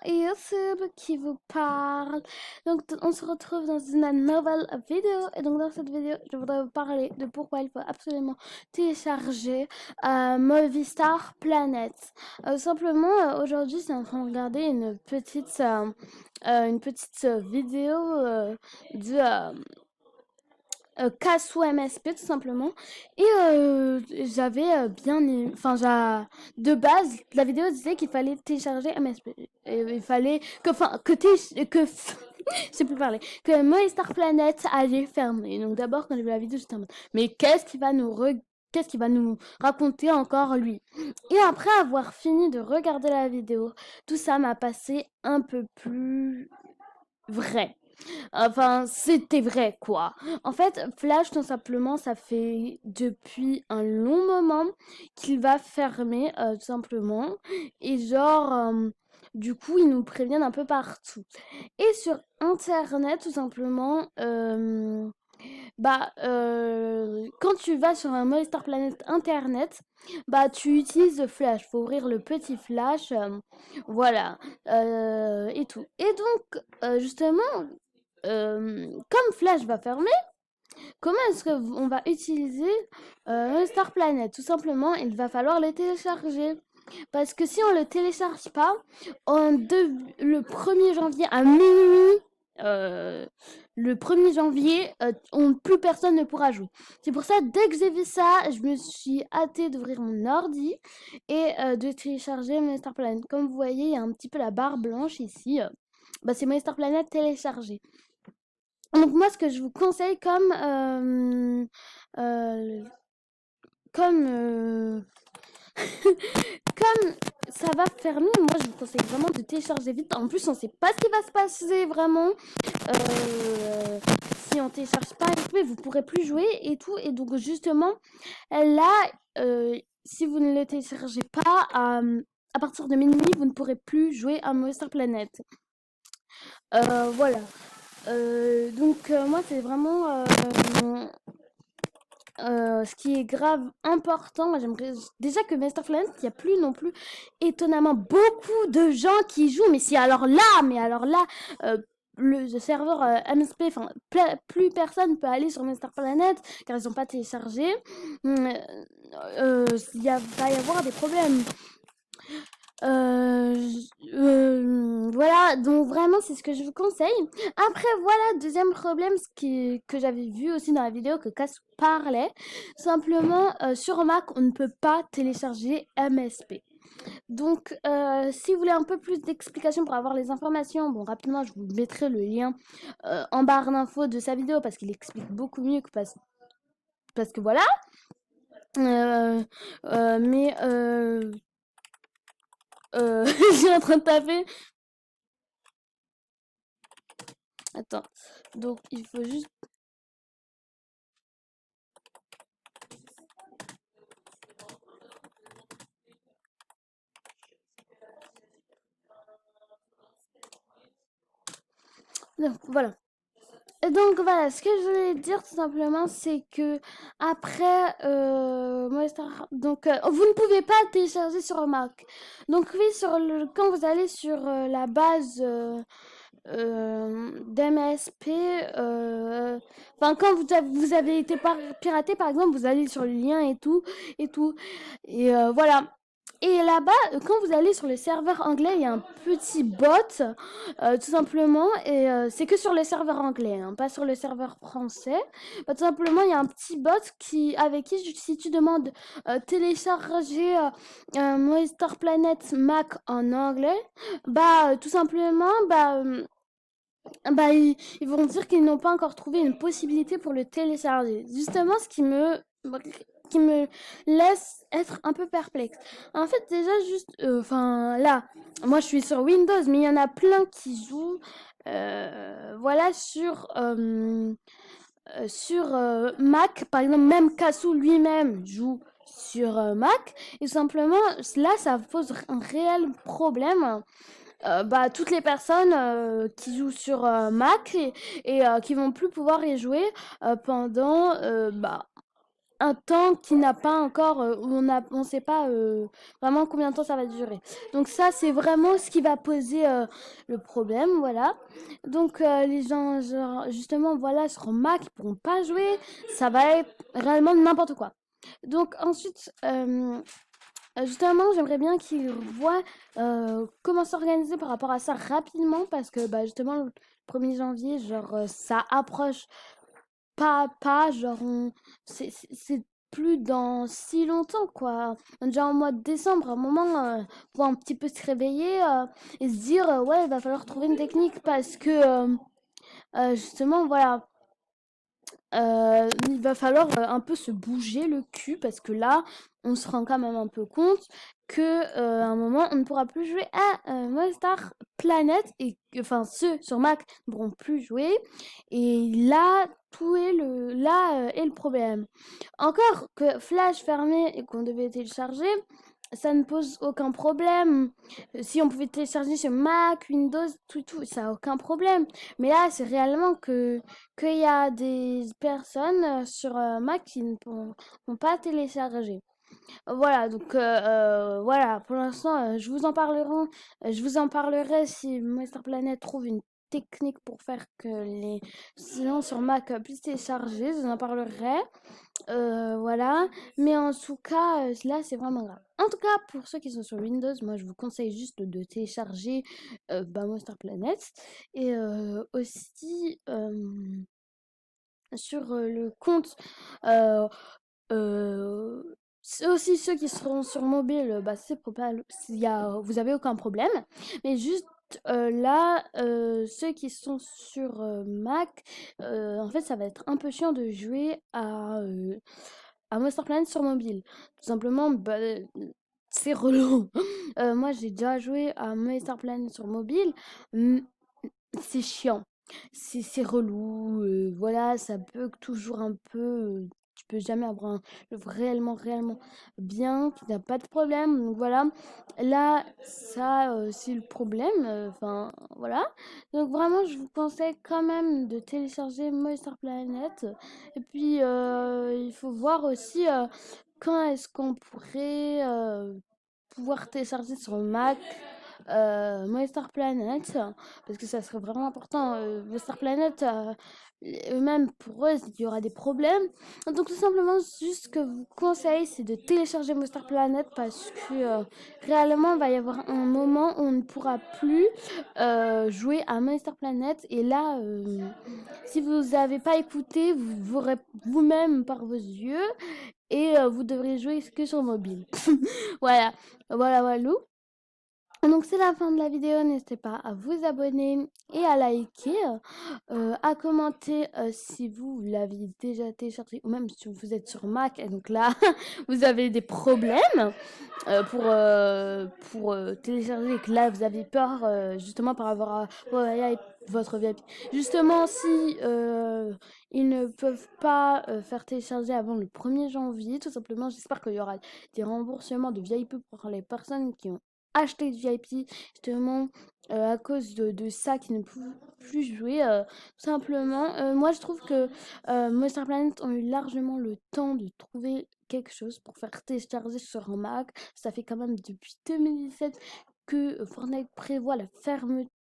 et YouTube qui vous parle. Donc on se retrouve dans une nouvelle vidéo et donc dans cette vidéo je voudrais vous parler de pourquoi il faut absolument télécharger Movistar Planet. Simplement aujourd'hui c'est en train de regarder une petite vidéo de Cassou MSP tout simplement et j'avais bien aimé, de base la vidéo disait qu'il fallait télécharger MSP et il fallait je sais plus parler, que Movistar Planet allait fermer. Donc d'abord quand j'ai vu la vidéo j'étais en mode mais qu'est-ce qu'il va nous raconter encore lui? Et après avoir fini de regarder la vidéo, tout ça m'a passé un peu plus vrai. Enfin, c'était vrai, quoi. En fait, Flash, tout simplement, ça fait depuis un long moment qu'il va fermer, tout simplement. Et genre, du coup, ils nous préviennent un peu partout. Et sur Internet, tout simplement, quand tu vas sur un Movistar Planet Internet, bah, tu utilises Flash. Faut ouvrir le petit Flash, voilà, et tout. Et donc, justement, comme Flash va fermer, comment est-ce qu'on va utiliser Star Planet? Tout simplement, il va falloir le télécharger. Parce que si on le télécharge pas, le 1er janvier à minuit, euh, le 1er janvier, plus personne ne pourra jouer. C'est pour ça, dès que j'ai vu ça, je me suis hâtée d'ouvrir mon ordi et de télécharger Star Planet. Comme vous voyez, il y a un petit peu la barre blanche ici. C'est Star Planet téléchargé. Donc moi, ce que je vous conseille euh, comme, comme ça va fermer, moi je vous conseille vraiment de télécharger vite. En plus, on sait pas ce qui va se passer vraiment. Euh, Si on télécharge pas, vous pourrez plus jouer et tout. Et donc justement, là, si vous ne le téléchargez pas à partir de minuit, vous ne pourrez plus jouer à Monster Planet. Voilà. Moi, c'est vraiment ce qui est grave important. Moi, j'aimerais déjà que Master Planet, il n'y a plus non plus étonnamment beaucoup de gens qui jouent. Mais alors là, le serveur MSP, plus personne peut aller sur Master Planet car ils n'ont pas téléchargé. Va y avoir des problèmes. Voilà, donc vraiment c'est ce que je vous conseille. Après voilà, deuxième problème, que j'avais vu aussi dans la vidéo que Cass parlait, simplement sur Mac on ne peut pas télécharger MSP. Donc si vous voulez un peu plus d'explications pour avoir les informations, bon rapidement je vous mettrai le lien en barre d'infos de sa vidéo parce qu'il explique beaucoup mieux parce que voilà. Euh, mais je suis en train de taper. Attends, donc il faut juste... Donc, voilà. Et donc voilà, ce que je voulais dire tout simplement, c'est que après vous ne pouvez pas télécharger sur Mac. Donc oui, quand vous allez sur la base d'MSP, quand vous avez été piraté par exemple, vous allez sur le lien et tout, et voilà. Et là-bas, quand vous allez sur le serveur anglais, il y a un petit bot, tout simplement, et c'est que sur le serveur anglais, hein, pas sur le serveur français. Tout simplement, il y a un petit bot avec qui, si tu demandes télécharger Movistar Planet Mac en anglais, tout simplement, ils vont dire qu'ils n'ont pas encore trouvé une possibilité pour le télécharger. Justement, ce qui me laisse être un peu perplexe. En fait, déjà, juste, là, moi je suis sur Windows, mais il y en a plein qui jouent, voilà, sur Mac. Par exemple, même Kassou lui-même joue sur Mac. Et simplement, là, ça pose un réel problème. Toutes les personnes qui jouent sur Mac et qui vont plus pouvoir y jouer pendant un temps qui n'a pas encore, où on sait pas vraiment combien de temps ça va durer. Donc ça, c'est vraiment ce qui va poser le problème, voilà. Donc les gens, genre, justement, voilà, sur Mac, ils pourront pas jouer. Ça va être réellement n'importe quoi. Donc ensuite, justement, j'aimerais bien qu'ils voient comment s'organiser par rapport à ça rapidement parce que bah, justement, le 1er janvier, genre, ça approche pas, genre, c'est plus dans si longtemps, quoi. On est déjà en mois de décembre, à un moment, pour un petit peu se réveiller et se dire, ouais, il va falloir trouver une technique parce que, justement, voilà, il va falloir un peu se bouger le cul parce que là, on se rend quand même un peu compte que à un moment, on ne pourra plus jouer à Monster Planet et enfin ceux sur Mac ne pourront plus jouer. Et là, là est le problème. Encore que Flash fermé et qu'on devait télécharger, ça ne pose aucun problème. Si on pouvait télécharger sur Mac, Windows, tout, ça a aucun problème. Mais là, c'est réellement qu'il y a des personnes sur Mac qui ne pourront pas télécharger. Voilà, donc voilà, pour l'instant, je vous en parlerai si Monster Planet trouve une technique pour faire que les gens sur Mac puissent télécharger, je vous en parlerai. Voilà, mais en tout cas, là, c'est vraiment grave. En tout cas, pour ceux qui sont sur Windows, moi, je vous conseille juste de télécharger bah, Monster Planet. Et aussi, sur le compte, euh, c'est aussi ceux qui seront sur mobile, bah, c'est probable, vous avez aucun problème. Mais juste là, ceux qui sont sur Mac, en fait, ça va être un peu chiant de jouer à Monster Planet sur mobile. Tout simplement, bah, c'est relou. Moi, j'ai déjà joué à Monster Planet sur mobile. mm, c'est chiant. C'est relou. Voilà, ça bug toujours un peu. Tu peux jamais avoir un jeu réellement bien, qui n'a pas de problème. Donc voilà. Là, ça, c'est le problème. Enfin, voilà. Donc vraiment, je vous conseille quand même de télécharger Monster Planet. Et puis, il faut voir aussi quand est-ce qu'on pourrait pouvoir télécharger sur Mac Monster Planet, parce que ça serait vraiment important. Monster Planet, eux-mêmes, pour eux, il y aura des problèmes. Donc, tout simplement, juste ce que vous conseille, c'est de télécharger Monster Planet parce que réellement, il va y avoir un moment où on ne pourra plus jouer à Monster Planet. Et là, si vous n'avez pas écouté, vous verrez vous-même par vos yeux et vous devrez jouer que sur mobile. Voilà, voilà. Donc c'est la fin de la vidéo, n'hésitez pas à vous abonner et à liker, à commenter si vous l'avez déjà téléchargé ou même si vous êtes sur Mac et donc là vous avez des problèmes pour télécharger et que là vous avez peur justement par rapport à votre VIP. Justement si ils ne peuvent pas faire télécharger avant le 1er janvier, tout simplement j'espère qu'il y aura des remboursements de VIP pour les personnes qui ont acheté du VIP justement à cause de ça qui ne peuvent plus jouer tout simplement. Moi je trouve que Monster Planet ont eu largement le temps de trouver quelque chose pour faire télécharger sur un Mac. Ça fait quand même depuis 2017 que Fortnite prévoit la fermeture